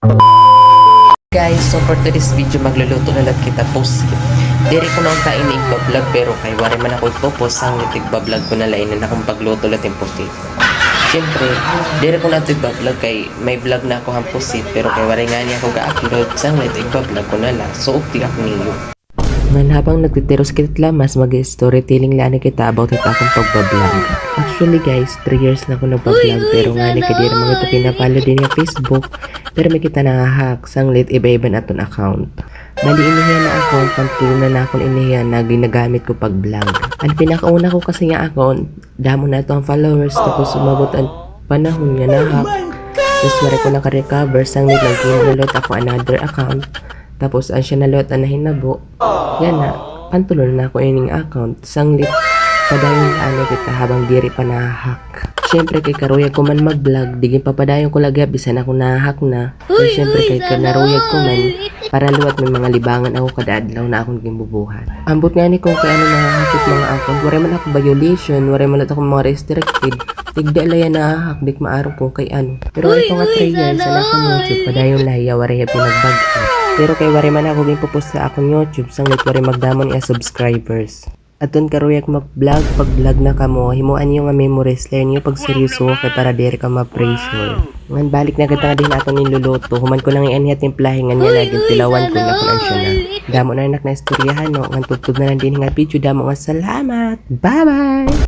Guys, so for today's video magluluto na lang kita post. Diri ko nang tain igba-vlog pero kay wari man ako ito-post ang igba-vlog ko na lain na akong pagluto lang post. Siyempre, diri ko na ito igba-vlog kay may vlog na ako hamposit pero kay wari nga niya ako ga-upload sang igba-vlog ko na lang. So upti ako niyo. Ngan habang nagtitiros kita lamas, mag-storytelling lang kita about ito akong pagbablog. Actually guys, 3 years na ako nagbablog pero nga ni kadiri mga ito pinapalo din yung Facebook pero may kita nangahak sang lit iba-iba na itong account. Bali inihiyan na account, pantunan na akong inihiyan na ginagamit ko pag-vlog. Ang pinakauna ko kasi nga account, damo na ito ang followers tapos sumabot ang panahon nga nahak. Tapos wari ko naka-recover sang lit nag-download ako another account. Tapos ang siya nalot ang nahinabo. Yan na, pantulon na ako ining account. Sanglit, padayon na kita habang diri pa nahahak. Siyempre kay karuyag ko man mag-vlog, digin papadayon ko lagi bisan ako nahahak na. Kaya siyempre kay kanaruyag ko man, para luwat may mga libangan ako kada adlaw na akong gimbubuhat. Ambot nga ni kung kay ano nahahakit mga account, wari man ako violation, wari man ako mga restricted. Tigda layan nahahak, dik maarong kung kay ano. Pero ito nga 3 years, sana akong YouTube, padayon laya, wari pinagbag-o. Pero kay wari man ako gipopost sa akong YouTube sang wari magdamon iya subscribers. Aton karuyak mag-vlog, pag-vlog na kamo, himuan niyo nga memories lain niyo pag seryoso kay para diri ka ma-pressure. Ngan balik na kita din aton niluluto, human ko lang ianihat timplahin nga niya lagi tilawan ko na kunan siya na. Damo na anak na istoryahan no, ngan tugtog na lang din nga video, damo nga salamat. Bye-bye.